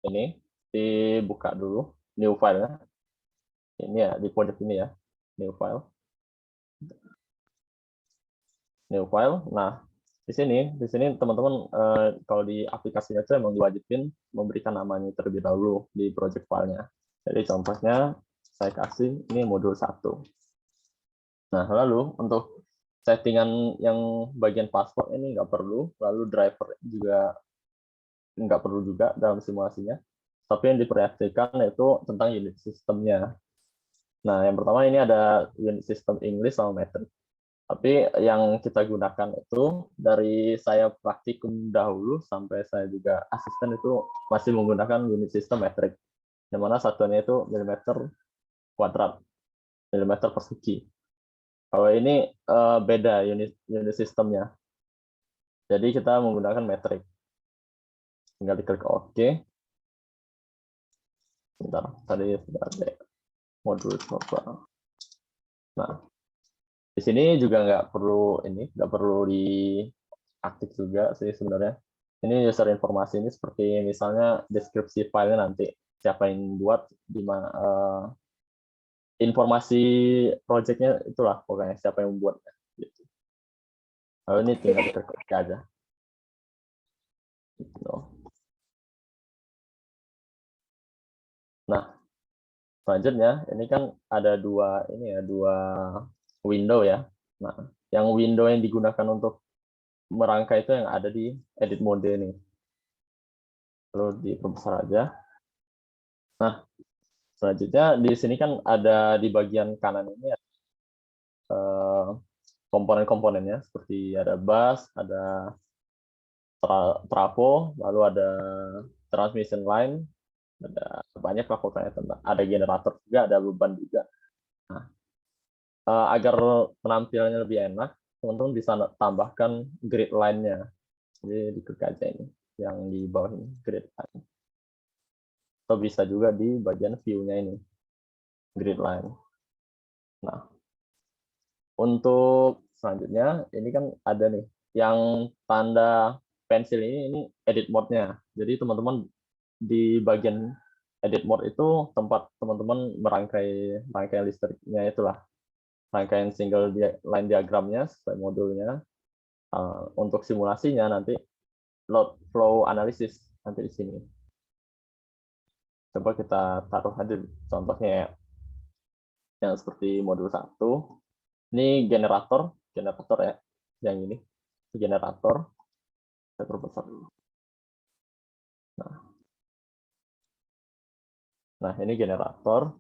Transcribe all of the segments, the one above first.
ini dibuka dulu new file-nya. Ini ya di project ini ya, new file. Nah, di sini teman-teman kalau di aplikasinya itu memang diwajibin memberikan namanya terlebih dahulu di project file-nya. Jadi contohnya saya kasih ini modul 1. Nah, lalu untuk settingan yang bagian password ini nggak perlu, lalu driver juga nggak perlu juga dalam simulasinya. Tapi yang diperhatikan yaitu tentang unit sistemnya. Nah, yang pertama ini ada unit system English sama metric. Tapi yang kita gunakan itu dari saya praktikum dahulu sampai saya juga asisten itu masih menggunakan unit system metric. Yang mana satuannya itu milimeter kuadrat, milimeter persegi. Kalau ini beda unit sistemnya. Jadi kita menggunakan metric. Tinggal diklik OK. Bentar, tadi sudah ada modul coba. Nah, di sini juga nggak perlu diaktif juga sih sebenarnya. Ini user informasi ini seperti misalnya deskripsi filenya nanti siapa yang buat, di mana informasi projectnya itulah pokoknya siapa yang membuat. Gitu. Lalu ini tinggal diklik aja. Gitu. Nah, selanjutnya ini kan ada dua window ya. Nah, yang window yang digunakan untuk merangkai itu yang ada di edit mode ini. Lalu diperbesar aja. Nah, selanjutnya di sini kan ada di bagian kanan ini komponen-komponennya seperti ada bus, ada trafo, lalu ada transmission line, ada banyak lah pokoknya, ada generator juga, ada beban juga. Nah, agar penampilannya lebih enak, teman-teman bisa tambahkan grid line-nya. Jadi diklik aja ini, yang di bawah ini, grid line. Atau bisa juga di bagian view-nya ini, grid line. Nah, untuk selanjutnya, ini kan ada nih, yang tanda pensil ini edit mode-nya. Jadi teman-teman di bagian edit mode itu tempat teman-teman merangkai listriknya itulah. Rangkaian single line diagramnya sesuai modulnya. Untuk simulasinya nanti load flow analysis nanti di sini. Coba kita taruh aja contohnya ya. Yang seperti modul 1. Ini generator ya. Yang ini generator. Saya perbesar dulu. Nah, ini generator.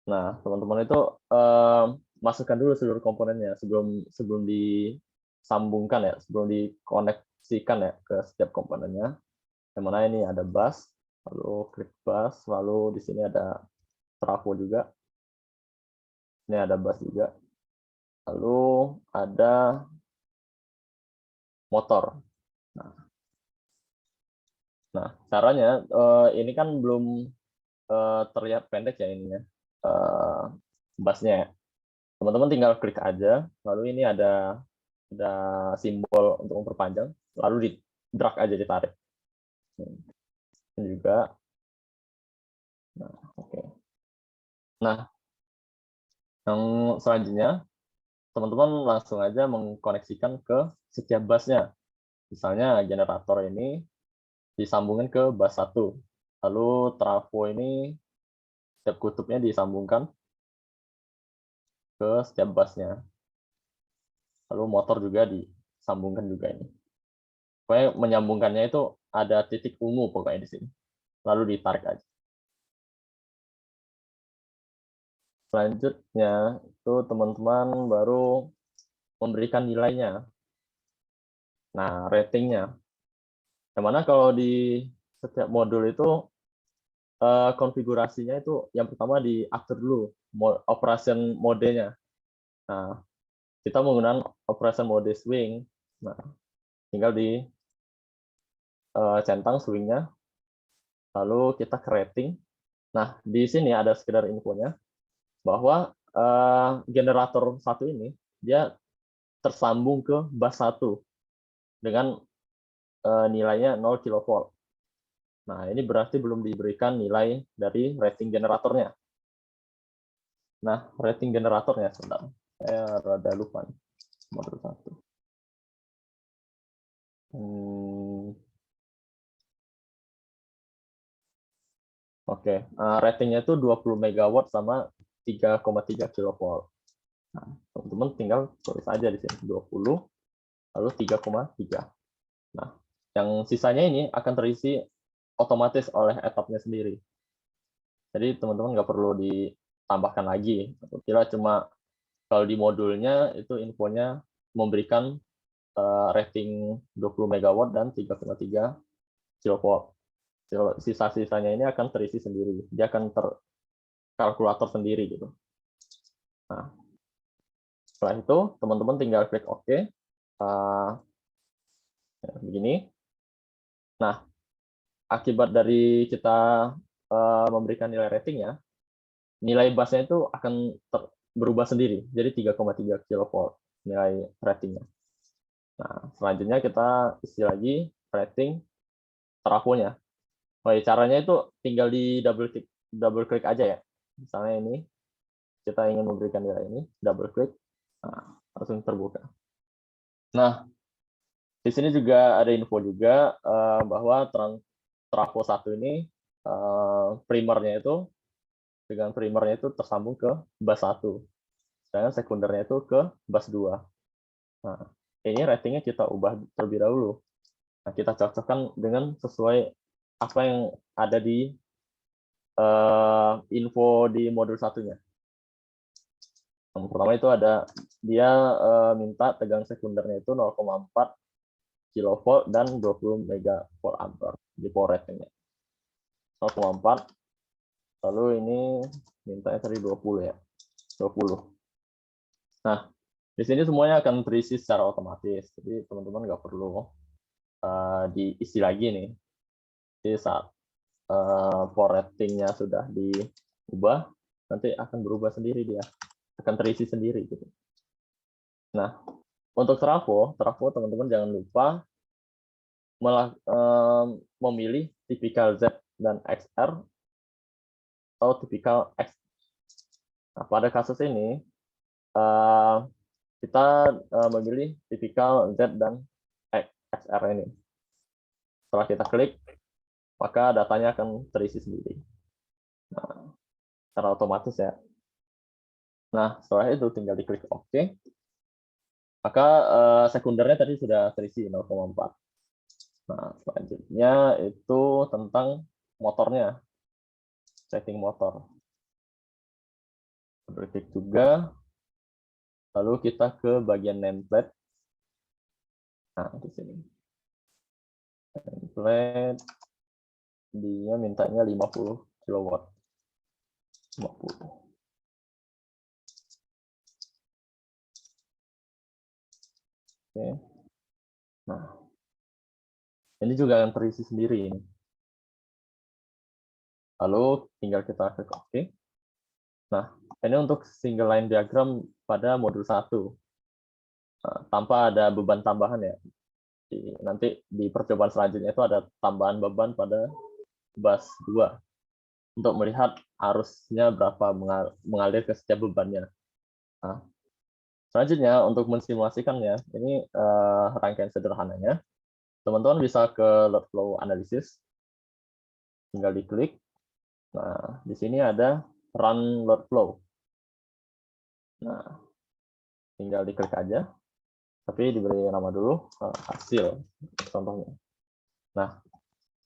Nah, teman-teman itu masukkan dulu seluruh komponennya sebelum disambungkan ya, sebelum dikoneksikan ya ke setiap komponennya. Yang mana ini ada bus, lalu klik bus, lalu di sini ada trafo juga. Ini ada bus juga. Lalu ada motor. Nah, caranya ini kan belum terlihat pendek ya ininya. Busnya ya. Teman-teman tinggal klik aja, lalu ini ada simbol untuk memperpanjang, lalu di drag aja, ditarik. Ini juga. Nah, oke. Nah, yang selanjutnya teman-teman langsung aja mengkoneksikan ke setiap busnya. Misalnya generator ini disambungin ke bus 1. Lalu trafo ini setiap kutubnya disambungkan ke setiap busnya. Lalu motor juga disambungkan juga ini. Pokoknya menyambungkannya itu ada titik ungu pokoknya di sini. Lalu ditarik aja. Selanjutnya itu teman-teman baru memberikan nilainya. Nah, ratingnya. Yang mana kalau di setiap modul itu konfigurasinya itu yang pertama diatur dulu operation modenya. Nah, kita menggunakan operation mode swing. Nah, tinggal di centang swingnya. Lalu kita ke rating. Nah, di sini ada sekedar infonya bahwa generator 1 ini dia tersambung ke bus 1 dengan nilainya 0 kV. Nah, ini berarti belum diberikan nilai dari rating generatornya. Nah, rating generatornya, sebentar. Saya rada lupa nih, modul 1. Oke, ratingnya itu 20 MW sama 3,3 kV. Nah, teman-teman tinggal tulis aja di sini 20 lalu 3,3. Nah, yang sisanya ini akan terisi otomatis oleh etapnya sendiri. Jadi teman-teman nggak perlu ditambahkan lagi. Kira cuma kalau di modulnya itu infonya memberikan rating 20 MW dan 3,3 kV. Sisa-sisanya ini akan terisi sendiri. Dia akan terkalkulator sendiri gitu. Nah, setelah itu teman-teman tinggal klik OK. Begini. Nah, akibat dari kita memberikan nilai ratingnya, nilai busnya itu akan berubah sendiri. Jadi 3,3 kV nilai ratingnya. Nah, selanjutnya kita isi lagi rating trafonya. Oh, ya, caranya itu tinggal di double klik aja ya. Misalnya ini kita ingin memberikan nilai ini, double klik, nah, langsung terbuka. Nah, di sini juga ada info juga bahwa trafo 1 ini primernya itu tersambung ke bus 1. Sedangkan sekundernya itu ke bus 2. Nah, ini ratingnya kita ubah terlebih dahulu. Nah, kita cocokkan dengan sesuai apa yang ada di info di modul 1-nya. Yang pertama itu ada dia minta tegangan sekundernya itu 0,4 kV dan 20 MVA di power ratingnya. 0,4. Lalu ini mintanya tadi 20 ya. 20. Nah, di sini semuanya akan terisi secara otomatis. Jadi teman-teman nggak perlu diisi lagi nih. Jadi saat power ratingnya sudah diubah, nanti akan berubah sendiri dia. Akan terisi sendiri gitu. Nah, untuk trafo teman-teman jangan lupa memilih tipikal Z dan XR atau tipikal X. Nah, pada kasus ini kita memilih tipikal Z dan XR ini. Setelah kita klik, maka datanya akan terisi sendiri. Nah, secara otomatis ya. Nah, setelah itu tinggal diklik OK. Maka sekundernya tadi sudah terisi 0,4. Nah, selanjutnya itu tentang motornya. Setting motor. Berklik juga. Lalu kita ke bagian nameplate. Nah, di sini. Nameplate. Dia mintanya 50 kW. 50. Oke. Nah, ini juga akan terisi sendiri ini. Lalu tinggal kita klik OK. Nah, ini untuk single line diagram pada modul 1. Nah, tanpa ada beban tambahan ya. Nanti di percobaan selanjutnya itu ada tambahan beban pada bus 2 untuk melihat arusnya berapa mengalir ke setiap bebannya. Nah, selanjutnya untuk mensimulasikannya, ini rangkaian sederhananya. Teman-teman bisa ke load flow analysis, tinggal diklik. Nah, di sini ada run load flow. Nah, tinggal diklik aja, tapi diberi nama dulu hasil contohnya. Nah,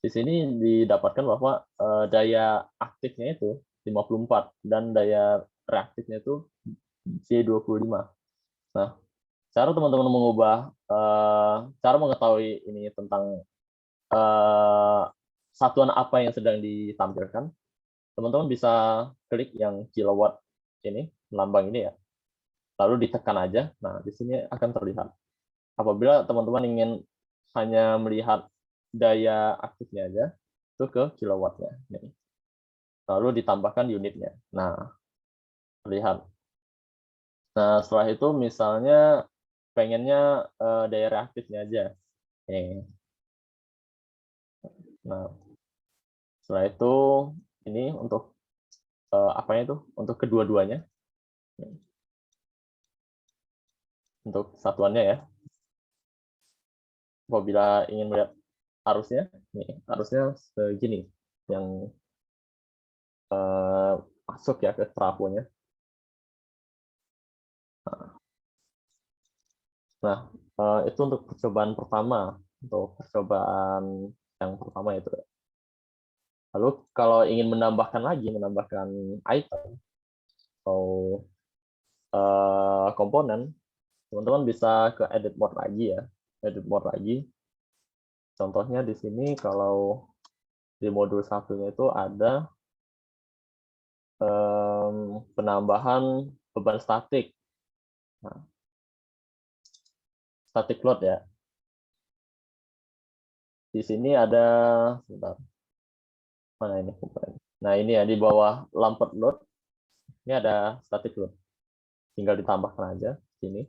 di sini didapatkan bahwa daya aktifnya itu 54 dan daya reaktifnya itu C25. Nah, cara teman-teman mengubah cara mengetahui ini tentang satuan apa yang sedang ditampilkan, teman-teman bisa klik yang kilowatt ini, lambang ini ya. Lalu ditekan aja. Nah, di sini akan terlihat. Apabila teman-teman ingin hanya melihat daya aktifnya aja, itu ke kilowattnya. Lalu ditambahkan unitnya. Nah, terlihat. Nah, setelah itu misalnya pengennya daya reaktifnya aja. Oke. Nah, setelah itu ini untuk apanya itu? Untuk kedua-duanya. Untuk satuannya ya. Apabila ingin melihat arusnya, nih arusnya segini yang masuk ya ke trafonya. Nah, itu untuk percobaan pertama, untuk percobaan yang pertama itu. Lalu kalau ingin menambahkan item atau komponen, teman-teman bisa ke edit mode lagi ya, edit mode lagi. Contohnya di sini kalau di modul satunya itu ada penambahan beban statik. Nah, static load ya. Di sini ada, sebentar, mana ini? Nah ini ya di bawah lampet load, ini ada static load. Tinggal ditambahkan aja sini,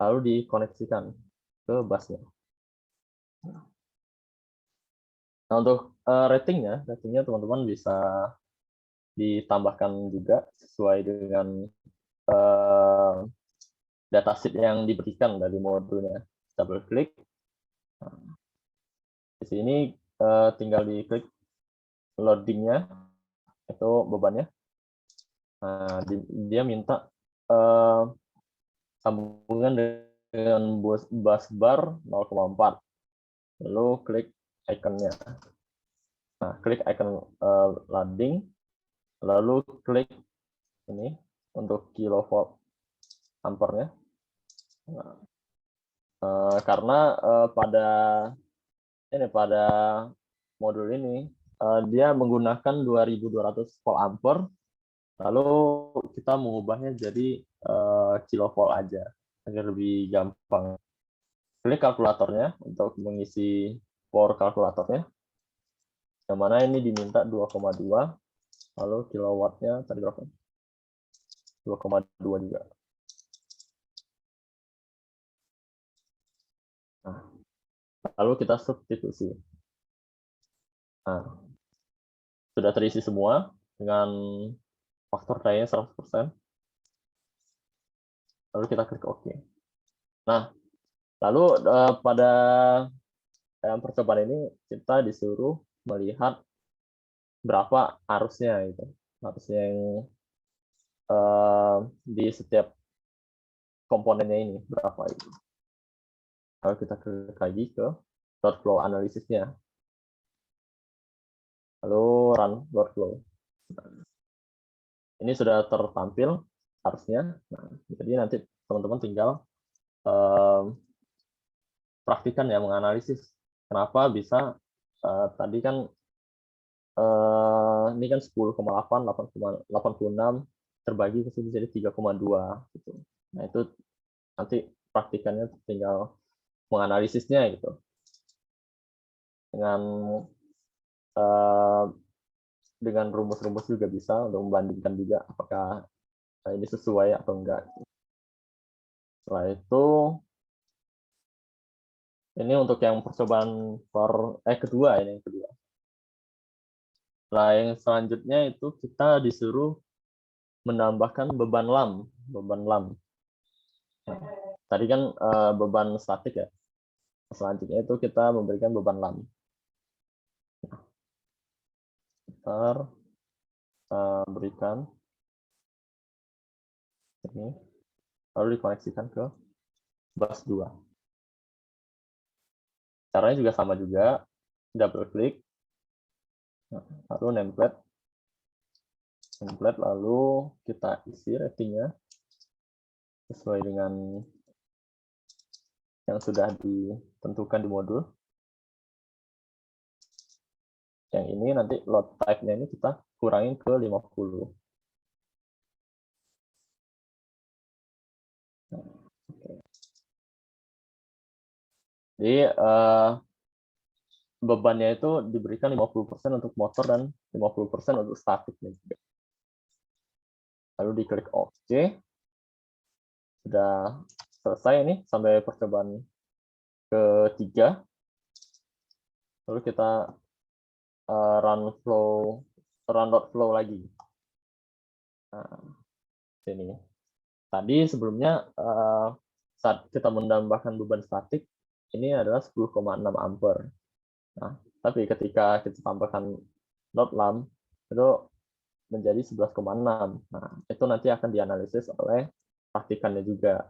lalu dikoneksikan ke busnya. Nah untuk ratingnya teman-teman bisa ditambahkan juga sesuai dengan datasheet yang diberikan dari modulnya. Double klik. Di sini tinggal diklik loadingnya, itu bebannya. Nah, dia minta sambungan dengan bus bar 0,4. Lalu klik ikonnya. Nah, klik icon loading, lalu klik ini untuk kilovolt ampernya. Nah, karena pada modul ini dia menggunakan 2200 volt ampere, lalu kita mengubahnya jadi kilovolt aja agar lebih gampang. Klik kalkulatornya untuk mengisi power kalkulatornya. Yang mana ini diminta 2,2, lalu kilowattnya tadi berapa? 2,2 juga. Nah, lalu kita substitusi. Nah, sudah terisi semua dengan faktor dayanya 100%. Lalu kita klik OK. Nah, lalu pada percobaan ini kita disuruh melihat berapa arusnya itu, arusnya yang di setiap komponennya ini berapa itu. Lalu kita klik lagi ke load flow analisisnya. Lalu run load flow. Ini sudah tertampil arusnya. Nah, jadi nanti teman-teman tinggal praktikan ya menganalisis kenapa bisa tadi kan ini kan 10,8, 8,86 terbagi ke sini jadi 3,2 gitu. Nah, itu nanti praktikannya tinggal menganalisisnya gitu. Dengan rumus-rumus juga bisa untuk membandingkan juga apakah ini sesuai atau enggak. Setelah itu ini untuk yang percobaan kedua ini yang kedua. Nah, yang selanjutnya itu kita disuruh menambahkan beban lam. Nah, tadi kan beban statik ya. Selanjutnya itu kita memberikan beban lam. Kita berikan ini, lalu dikoneksikan ke bus 2. Caranya juga sama juga, double klik, lalu template, lalu kita isi ratingnya sesuai dengan yang sudah ditentukan di modul. Yang ini nanti load type-nya ini kita kurangin ke 50. Jadi bebannya itu diberikan 50% untuk motor dan 50% untuk statik. Lalu diklik OK. Sudah selesai ini sampai percobaan ketiga. Lalu kita run load flow lagi. Nah, sini. Tadi sebelumnya saat kita menambahkan beban statik ini adalah 10,6 ampere. Nah, tapi ketika kita tambahkan load lamp itu menjadi 11,6. Nah, itu nanti akan dianalisis oleh praktikannya juga.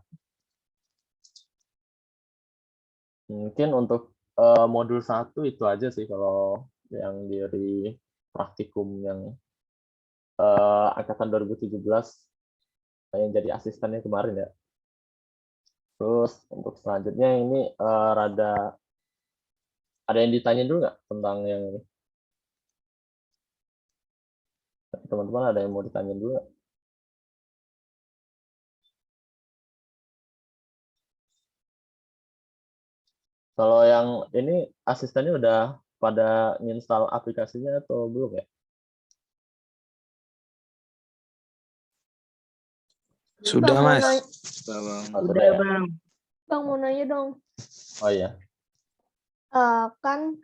Mungkin untuk modul 1 itu aja sih kalau yang dari praktikum yang angkatan 2017 yang jadi asistennya kemarin ya. Terus untuk selanjutnya ini ada yang ditanya dulu nggak tentang yang ini? Teman-teman ada yang mau ditanya dulu nggak? Kalau yang ini asistennya udah pada install aplikasinya atau belum ya? Sudah, Bang, mau Mas. nanya- Oh, Udah, ya? Bang. Bang mau nanya dong, Oh iya. kan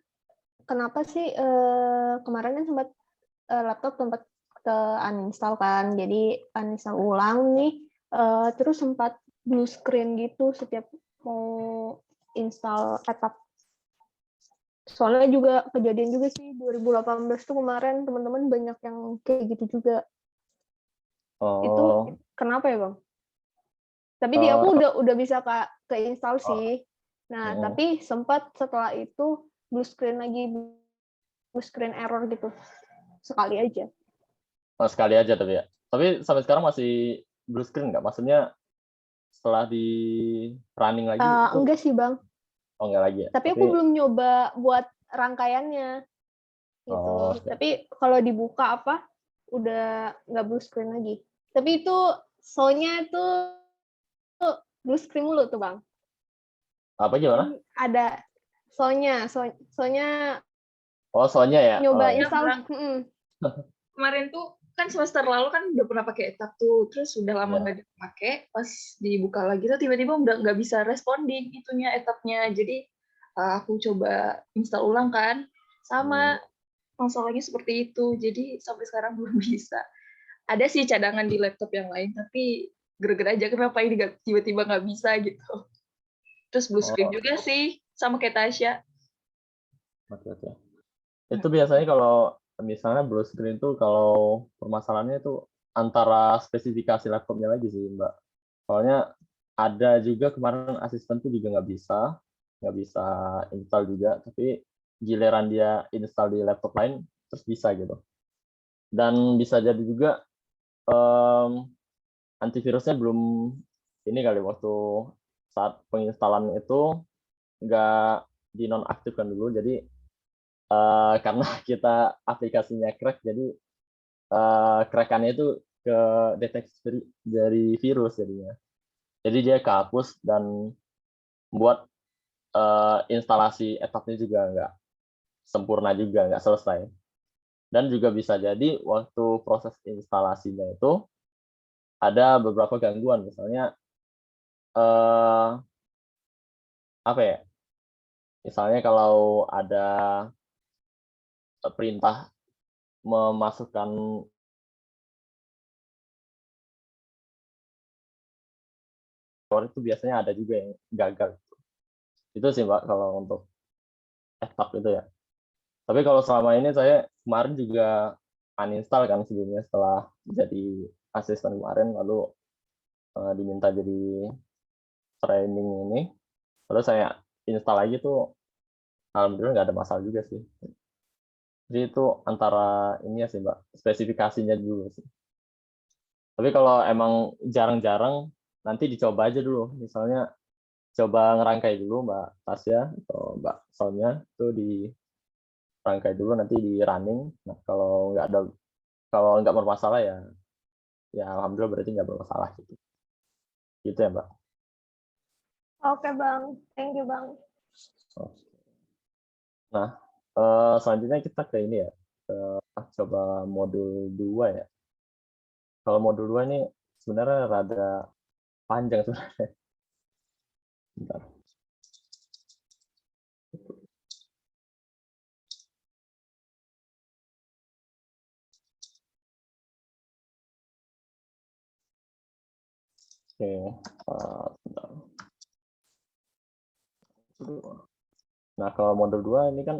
kenapa sih kemarin kan sempat laptop sempat ke uninstall kan, jadi uninstall ulang nih, terus sempat blue screen gitu setiap mau install etap. Soalnya juga kejadian juga sih 2018 tuh kemarin teman-teman banyak yang kayak gitu juga. Itu Oh, kenapa ya Bang? Tapi di aku udah bisa ke install Oh. sih. Nah, mm. tapi sempat setelah itu blue screen error gitu. Sekali aja. Sekali aja tapi ya. Tapi sampai sekarang masih blue screen nggak? Maksudnya setelah di running lagi itu? Enggak sih, Bang. Oh, nggak lagi ya? Tapi aku belum nyoba buat rangkaiannya gitu. Oh, Tapi kalau dibuka udah nggak blue screen lagi. Tapi itu soalnya itu blue screen mulu tuh, Bang. apa gimana? Ada soalnya Oh, soalnya ya? nyoba Oh, ya. install. Kemarin tuh kan semester lalu kan udah pernah pakai etap tuh, terus udah lama Iya. nggak dipakai, pas dibuka lagi tuh tiba-tiba udah nggak bisa responding itunya etapnya. Jadi aku coba install ulang kan, sama masalahnya seperti itu. Jadi sampai sekarang belum bisa. Ada sih cadangan di laptop yang lain, tapi gara-gara aja kenapa ini tiba-tiba nggak bisa gitu. Terus blue screen juga sih, sama kayak Tasya. Oke. Itu biasanya kalau misalnya blue screen itu kalau permasalahannya itu antara spesifikasi laptopnya lagi sih, Mbak. Soalnya ada juga kemarin asisten tuh juga nggak bisa install juga, tapi giliran dia install di laptop lain terus bisa gitu. Dan bisa jadi juga antivirusnya belum ini kali waktu saat penginstalan itu nggak dinonaktifkan dulu, jadi karena kita aplikasinya crack, jadi crackannya itu ke deteksi dari virus jadinya. Jadi dia kehapus dan buat instalasi etapnya juga nggak sempurna juga, nggak selesai. Dan juga bisa jadi waktu proses instalasinya itu ada beberapa gangguan, misalnya apa ya? Misalnya kalau ada perintah memasukkan itu biasanya ada juga yang gagal. Itu sih Mbak kalau untuk etap itu ya. Tapi kalau selama ini saya kemarin juga uninstall kan sebelumnya setelah jadi asisten kemarin, lalu diminta jadi training ini, terus saya install lagi tuh alhamdulillah nggak ada masalah juga sih. Jadi itu antara ini ya sih Mbak, spesifikasinya dulu sih. Tapi kalau emang jarang-jarang, nanti dicoba aja dulu. Misalnya coba ngerangkai dulu Mbak Tasya atau Mbak Sonia, itu dirangkai dulu nanti di running. Nah kalau nggak bermasalah ya alhamdulillah berarti nggak bermasalah gitu. Gitu ya Mbak. Oke, Bang. Thank you, Bang. Nah, selanjutnya kita ke ini ya. Coba modul 2 ya. Kalau modul 2 ini sebenarnya rada panjang sebenarnya. Bentar. Oke, bentar. Nah, kalau modul 2 ini kan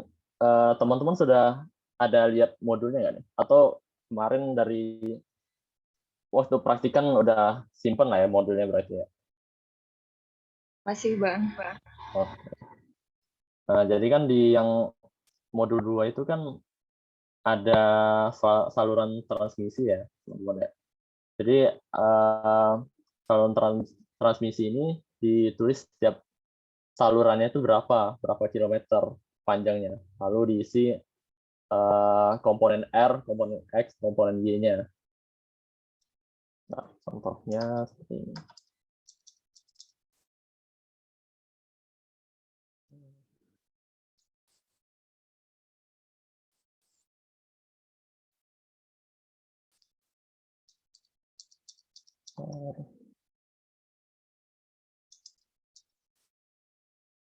teman-teman sudah ada lihat modulnya nggak nih? Atau kemarin dari waktu praktikan udah simpen lah ya modulnya berarti ya? Masih Bang. Oh. Nah, jadi kan di yang modul 2 itu kan ada saluran transmisi ya, teman-teman ya. Jadi saluran transmisi ini ditulis setiap salurannya itu berapa kilometer panjangnya. Lalu diisi komponen R, komponen X, komponen Y-nya. Nah, contohnya seperti ini.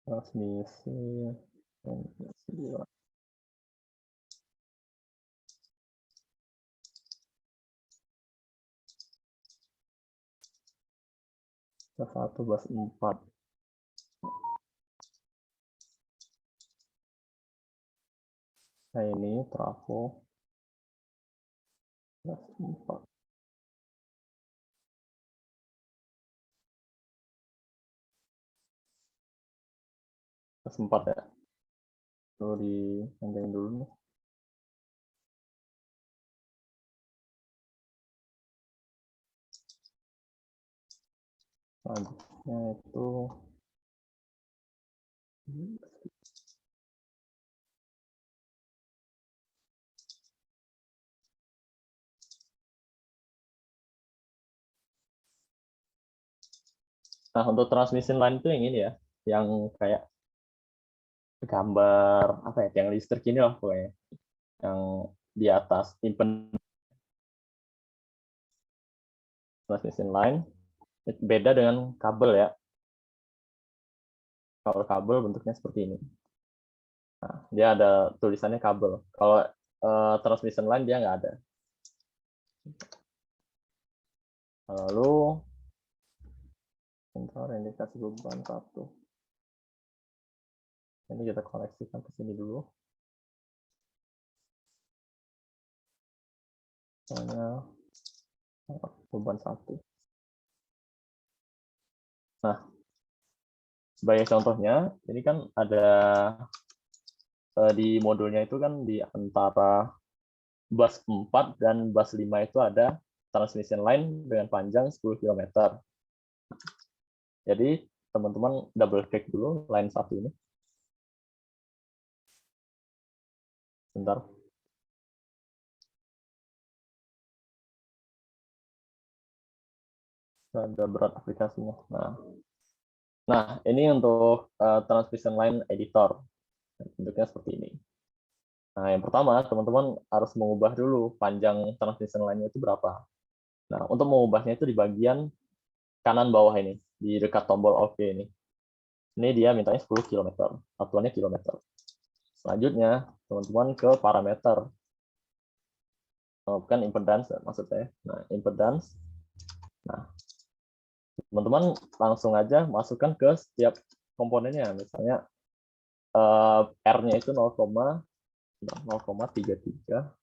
Transmisi. Satu belas 4. Nah ini trafo 4. Sempat ya. Perlu dipanjangin dulu nih. Selanjutnya itu nah untuk transmission line itu yang ini ya, yang kayak gambar apa ya, yang listrik ini lah pokoknya, yang di atas impedance transmission line beda dengan kabel ya. Kalau kabel bentuknya seperti ini. Nah, dia ada tulisannya kabel. Kalau transmission line dia nggak ada. Lalu bentar, indikasi beban 1. Ini kita koneksikan ke sini dulu. Misalnya beban 1. Nah, sebagai contohnya, ini kan ada di modulnya itu kan di antara bus 4 dan bus 5 itu ada transmission line dengan panjang 10 km. Jadi teman-teman double click dulu line 1 ini. Bentar. Ada berat aplikasinya. Nah ini untuk transmission line editor. Bentuknya seperti ini. Nah, yang pertama, teman-teman harus mengubah dulu panjang transmission line-nya itu berapa. Nah, untuk mengubahnya itu di bagian kanan bawah ini, di dekat tombol OK ini. Ini dia mintanya 10 km, satuannya kilometer. Selanjutnya, teman-teman ke parameter. Bukan impedance, maksud saya. Nah, impedance. Nah, teman-teman langsung aja masukkan ke setiap komponennya. Misalnya, R-nya itu 0,33.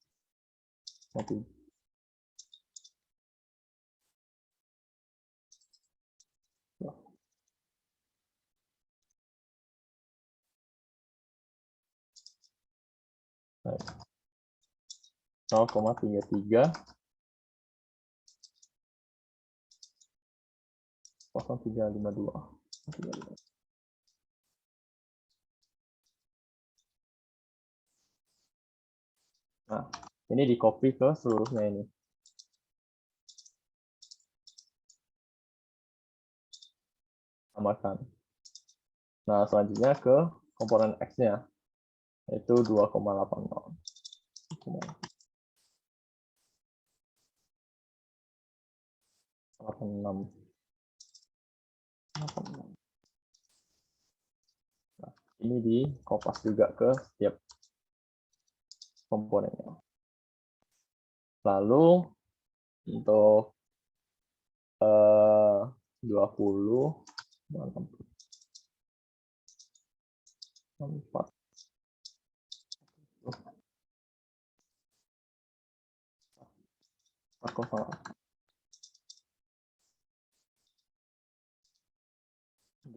Baik. 0,33 0352. Nah, ini di copy ke seluruhnya ini. Tambahkan. Nah, selanjutnya ke komponen X-nya, yaitu 2,80. 86. ini di kopas juga ke setiap komponennya. Lalu untuk 20 4 di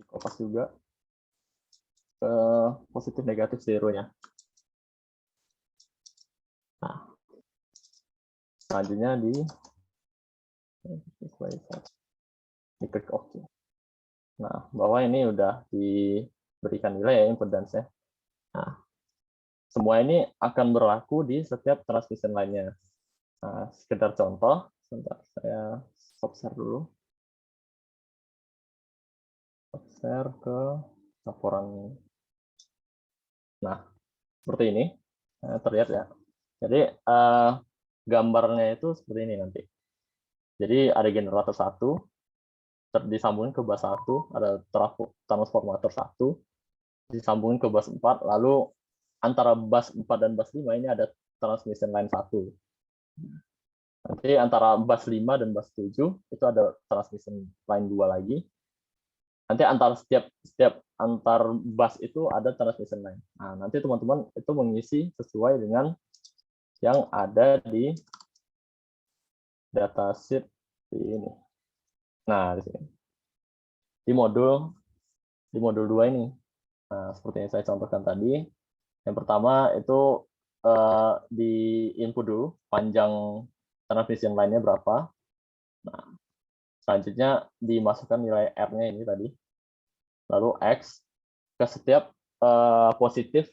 kopas juga ke positif negatif zeronya. Nah, selanjutnya di klik OK. Nah, bahwa ini udah diberikan nilai ya impedance-nya. Nah, semua ini akan berlaku di setiap transmission line-nya. Nah, sekedar contoh, sebentar saya stop share dulu. Stop share ke laporan. Nah, seperti ini. Nah, terlihat ya. Jadi gambarnya itu seperti ini nanti. Jadi ada generator 1, disambungin ke bus 1, ada transformator 1, disambungin ke bus 4, lalu antara bus 4 dan bus 5 ini ada transmission line 1. Nanti antara bus 5 dan bus 7 itu ada transmission line 2 lagi. Nanti antara setiap antar bus itu ada transmission line. Nah, nanti teman-teman itu mengisi sesuai dengan yang ada di datasheet ini. Nah, di sini. Di modul 2 ini. Nah, seperti yang saya contohkan tadi, yang pertama itu di input dulu panjang transmission line-nya berapa. Nah, selanjutnya dimasukkan nilai R-nya ini tadi. Lalu X ke setiap positif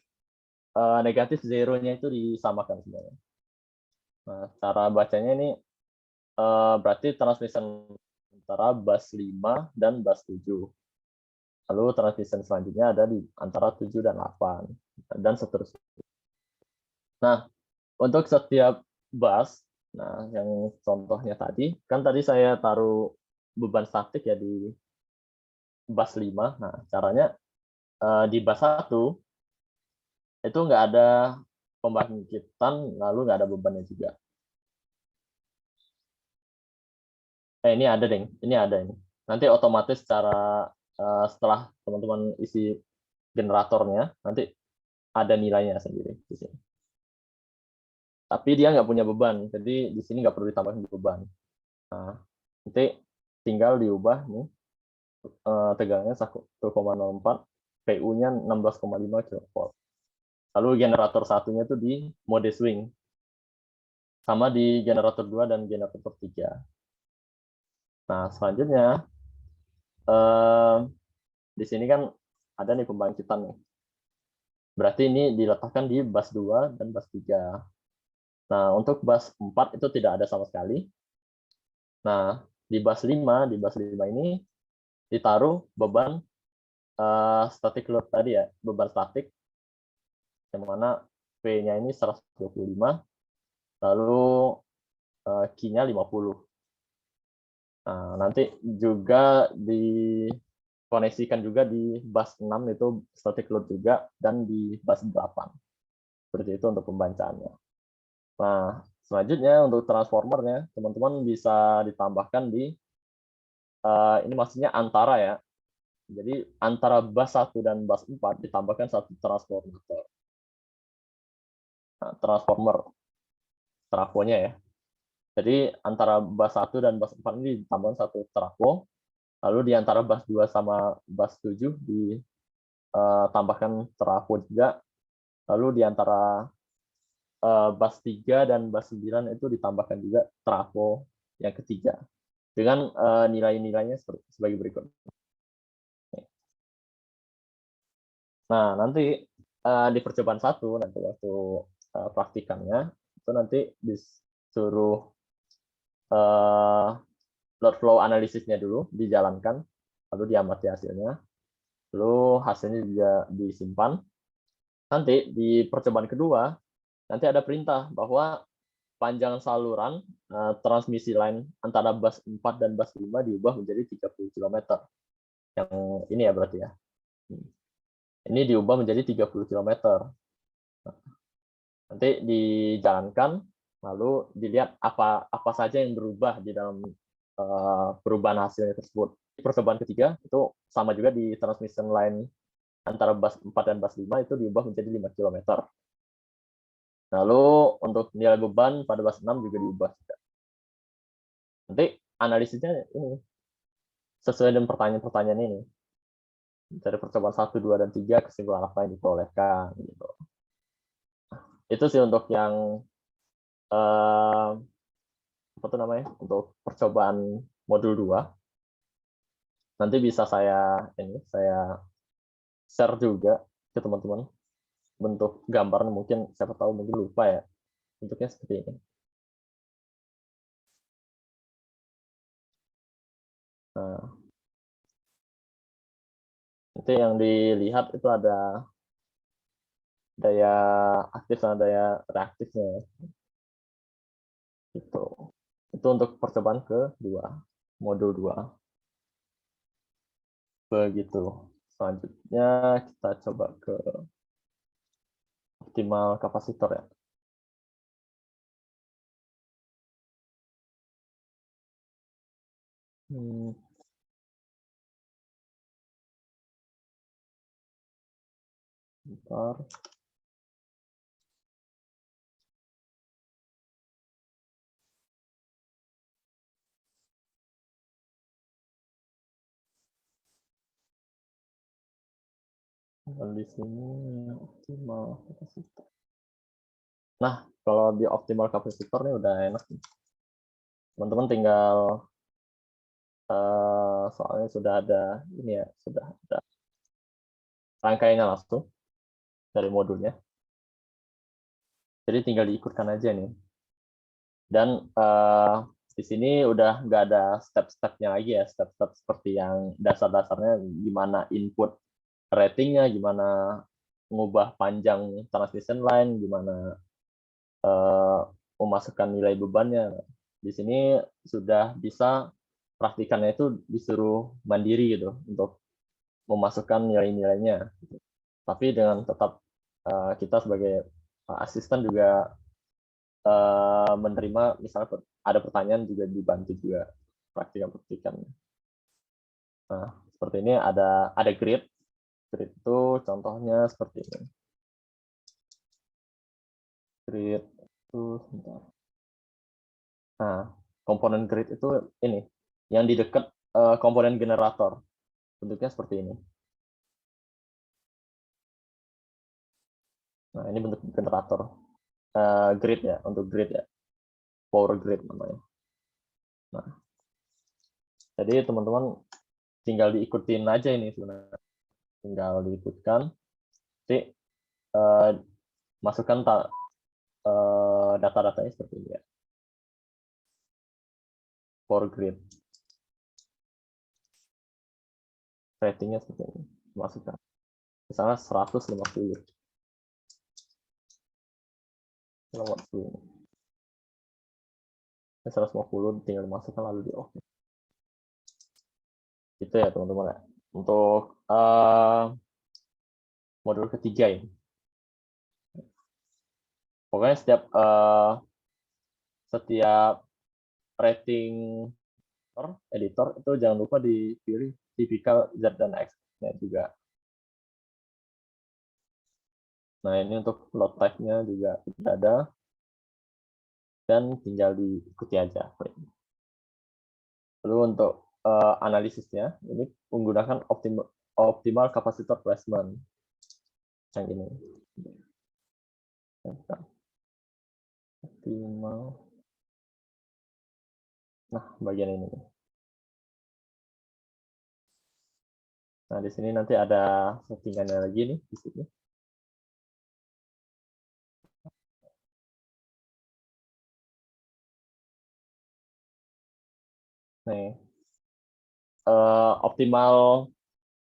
negatif zeronya itu disamakan sebenarnya. Nah, cara bacanya ini berarti transmission antara bus 5 dan bus 7. Lalu transmission selanjutnya ada di antara 7 dan 8 dan seterusnya. Nah, untuk setiap bus, nah yang contohnya tadi, kan tadi saya taruh beban statik ya di bus 5. Nah, caranya di bus 1 itu nggak ada pembangkitan, lalu nggak ada bebannya juga. Ini ada, deh. Ini ada ini. Nanti otomatis secara setelah teman-teman isi generatornya, nanti ada nilainya sendiri di sini. Tapi dia nggak punya beban, jadi di sini nggak perlu ditambahin beban. Nah, nanti tinggal diubah nih tegangnya 1,04, PU-nya 16,5 kV. Lalu generator satunya itu di mode swing, sama di generator 2 dan generator 3. Nah, selanjutnya di sini kan ada nih pembangkitan nih. Berarti ini diletakkan di bus 2 dan bus 3. Nah, untuk bus 4 itu tidak ada sama sekali. Nah, di bus 5 ini ditaruh beban static load tadi ya, beban statik, yang mana P-nya ini 125, lalu Q-nya 50. Nah, nanti juga dikoneksikan juga di bus 6 itu static load juga, dan di bus 8. Seperti itu untuk pembacaannya. Nah, selanjutnya untuk transformernya, teman-teman bisa ditambahkan di, ini maksudnya antara ya, jadi antara bus 1 dan bus 4 ditambahkan satu transformator. Nah, transformer trafonya ya. Jadi antara bus 1 dan bus 4 ini ditambahkan satu trafo, lalu di antara bus 2 sama bus 7 ditambahkan trafo juga, lalu di antara bus 3 dan bus 9 itu ditambahkan juga trafo yang ketiga, dengan nilai-nilainya sebagai berikut. Nah, nanti di percobaan 1, nanti waktu praktikannya, itu nanti disuruh load flow analisisnya dulu dijalankan, lalu diamati hasilnya, lalu hasilnya juga disimpan. Nanti di percobaan kedua, nanti ada perintah bahwa panjang saluran transmisi line antara bus 4 dan bus 5 diubah menjadi 30 km. Yang ini ya berarti ya. ini diubah menjadi 30 km. Nanti dijalankan, lalu dilihat apa saja yang berubah di dalam perubahan hasilnya tersebut. Percobaan ketiga itu sama juga di transmission line antara bus 4 dan bus 5 itu diubah menjadi 5 km. Lalu untuk nilai beban pada bus 6 juga diubah. Nanti analisisnya ini sesuai dengan pertanyaan-pertanyaan ini. Dari percobaan 1, 2, dan 3, kesimpulan apa yang diperolehkan. Gitu. Itu sih untuk yang apa tuh namanya, untuk percobaan modul 2. Nanti bisa saya share juga ke teman-teman bentuk gambarnya, mungkin siapa tahu mungkin lupa ya, bentuknya seperti ini. Nah, itu yang dilihat itu ada daya aktif dan daya reaktifnya. Itu untuk percobaan kedua, modul 2. Begitu. Selanjutnya kita coba ke optimal kapasitor ya. Bentar. Dan di sini optimal kapasitor. Nah, kalau di optimal kapasitor ini udah enak. Teman-teman tinggal soalnya sudah ada ini ya, sudah ada rangkaiannya langsung dari modulnya. Jadi tinggal diikutkan aja nih. Dan di sini udah nggak ada step-stepnya lagi ya, step-step seperti yang dasar-dasarnya, gimana input ratingnya, gimana mengubah panjang transmission line, gimana memasukkan nilai bebannya. Di sini sudah bisa praktikannya itu disuruh mandiri gitu untuk memasukkan nilai-nilainya. Tapi dengan tetap kita sebagai asisten juga menerima, misalnya ada pertanyaan juga dibantu juga praktikan. Nah, seperti ini ada grid. Grid itu contohnya seperti ini. Grid itu sebentar. Nah, komponen grid itu ini yang di dekat komponen generator. Bentuknya seperti ini. Nah, ini bentuk generator. Grid ya, untuk grid ya. Power grid namanya. Nah, jadi teman-teman tinggal diikutin aja ini sebenarnya. Tinggal diikutkan. Jadi masukkan data-datanya seperti ini ya. Power grid. Ratingnya seperti ini. Masukkan. Misalnya 150. 150 tinggal dimasukkan lalu di off. Itu ya teman-teman ya. Untuk modul ketiga ini. Pokoknya setiap rating editor itu jangan lupa dipilih tipikal Z dan X-nya juga. Nah, ini untuk load type-nya juga sudah ada. Dan tinggal diikuti aja. Lalu untuk analisisnya, ini menggunakan optimal kapasitor placement. Yang ini. Optimal. Nah, bagian ini. Nah, di sini nanti ada settingannya lagi nih di sini. Nih, optimal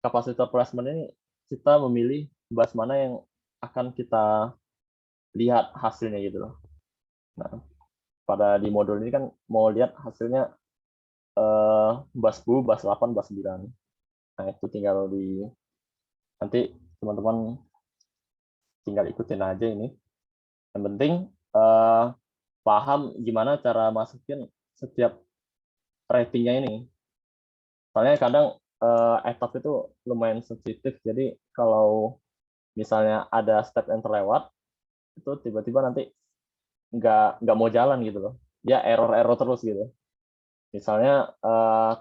kapasitor placement ini kita memilih bus mana yang akan kita lihat hasilnya gitu loh. Nah, pada di modul ini kan mau lihat hasilnya bus 10, bus 8, bus 9. Nah, itu tinggal nanti teman-teman tinggal ikutin aja ini. Yang penting paham gimana cara masukin setiap ratingnya ini. Soalnya kadang etap itu lumayan sensitif, jadi kalau misalnya ada step yang terlewat, itu tiba-tiba nanti nggak mau jalan gitu loh. Ya error terus gitu. Misalnya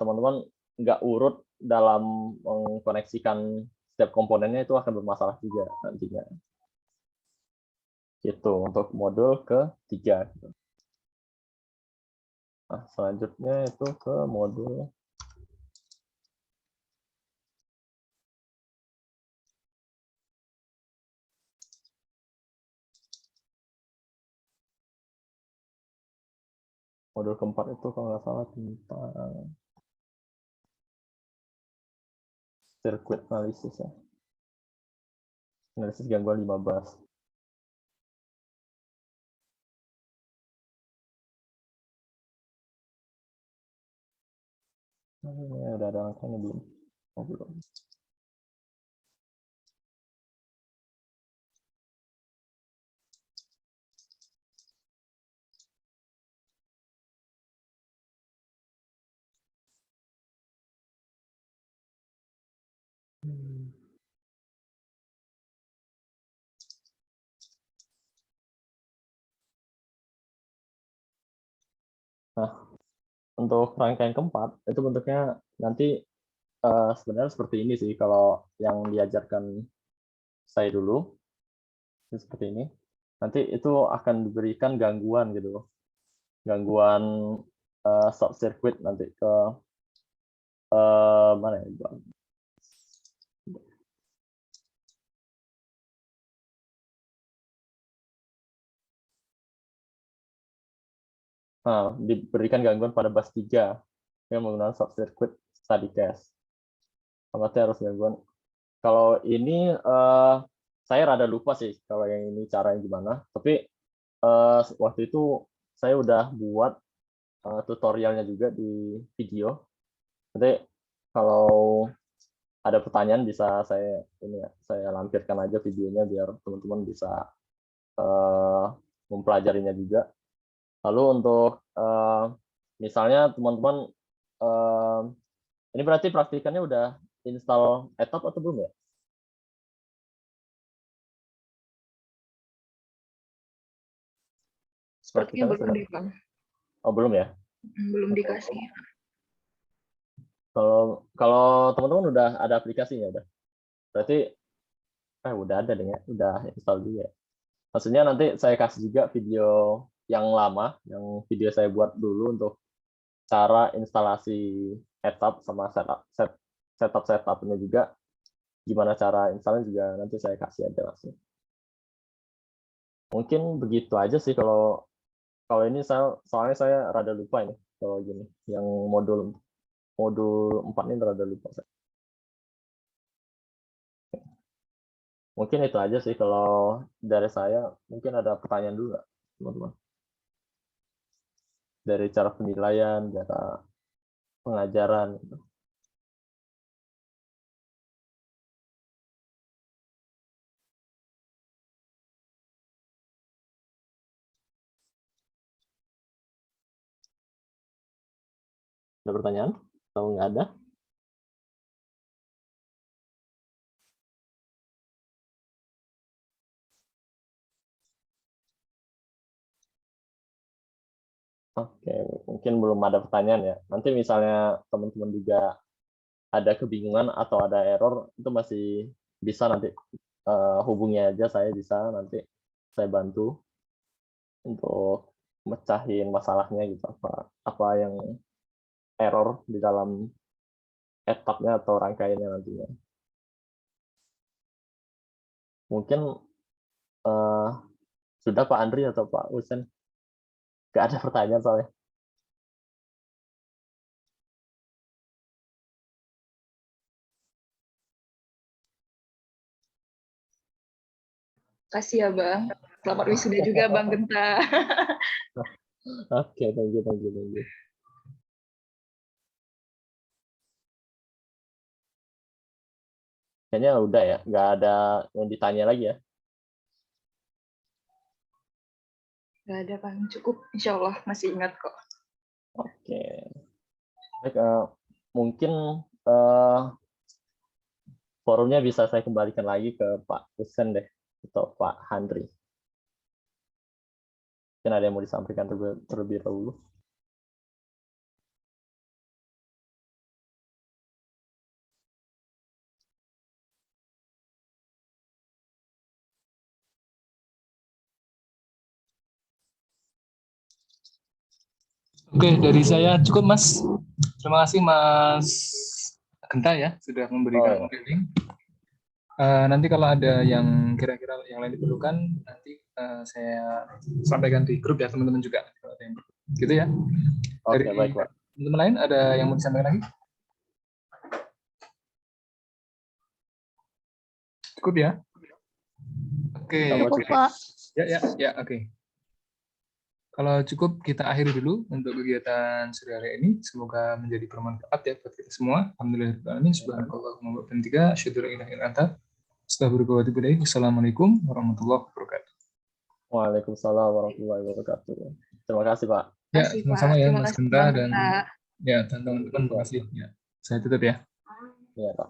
teman-teman nggak urut dalam mengkoneksikan setiap komponennya, itu akan bermasalah juga nantinya. Itu untuk modul ketiga. Nah, selanjutnya itu ke modul keempat itu kalau nggak salah tentang circuit analysis ya. Analisis gangguan 15. Udah ada angkanya belum? Oh, belum. Nah, untuk rangkaian keempat itu bentuknya nanti sebenarnya seperti ini sih kalau yang diajarkan saya dulu seperti ini. Nanti itu akan diberikan gangguan gitu, gangguan short circuit nanti ke mana ya? Nah, diberikan gangguan pada bus 3 yang menggunakan short circuit study test. Berarti harus gangguan. Kalau ini saya rada lupa sih kalau yang ini caranya gimana. Tapi waktu itu saya udah buat tutorialnya juga di video. Nanti kalau ada pertanyaan bisa saya lampirkan aja videonya biar teman-teman bisa mempelajarinya juga. Lalu untuk misalnya teman-teman ini berarti praktikannya udah install etap atau belum ya? Sepertinya belum deh, Bang. Oh, belum ya? Belum dikasih. Kalau teman-teman udah ada aplikasinya udah. Berarti udah ada deh ya, udah install juga. Maksudnya nanti saya kasih juga video yang lama, yang video saya buat dulu untuk cara instalasi etap sama setupnya juga. Gimana cara installnya juga nanti saya kasih aja langsung. Mungkin begitu aja sih kalau ini soalnya saya rada lupa ini kalau gini. Yang modul 4 ini rada lupa saya. Mungkin itu aja sih kalau dari saya. Mungkin ada pertanyaan dulu nggak, teman-teman? Dari cara penilaian, cara pengajaran. Gitu. Ada pertanyaan? Kalau nggak ada? Oke, mungkin belum ada pertanyaan ya. Nanti misalnya teman-teman juga ada kebingungan atau ada error, itu masih bisa nanti hubungi aja saya, bisa nanti saya bantu untuk mecahin masalahnya gitu, apa yang error di dalam etapnya atau rangkaiannya nantinya. Mungkin sudah Pak Andri atau Pak Husen? Nggak ada pertanyaan soalnya. Kasih ya, Bang. Selamat wisuda juga, Bang Genta. Oke, thank you. kayaknya udah ya, nggak ada yang ditanya lagi ya. Nggak ada Bang, cukup. Insya Allah masih ingat kok. Oke. Baik, mungkin forumnya bisa saya kembalikan lagi ke Pak Husen deh, atau Pak Handri. Mungkin ada yang mau disampaikan terlebih dahulu. Oke, dari saya cukup Mas. Terima kasih Mas Genta ya sudah memberikan briefing. Nanti kalau ada yang kira-kira yang lain diperlukan, nanti saya sampaikan di grup ya teman-teman juga. Gitu ya. Oke, Dari baik Pak. teman-teman lain ada yang mau disampaikan lagi? Cukup ya? Oke. Cukup, Pak. Ya, oke. Kalau cukup, kita akhiri dulu untuk kegiatan sore hari ini. Semoga menjadi bermanfaat ya buat kita semua. Alhamdulillahirrahmanirrahim. Subhanakallahumma wa bihamdika, asyhadu an la ilaha illa anta, astaghfiruka wa atubu ilaik. Wassalamualaikum warahmatullahi wabarakatuh. Waalaikumsalam warahmatullahi wabarakatuh. Terima kasih Pak. Ya, Terima kasih, sama-sama Pak. ya Terima Mas kasih, Genta Bang dan Genta. ya teman-teman terima kasih. Ya, saya tutup ya. Iya Pak.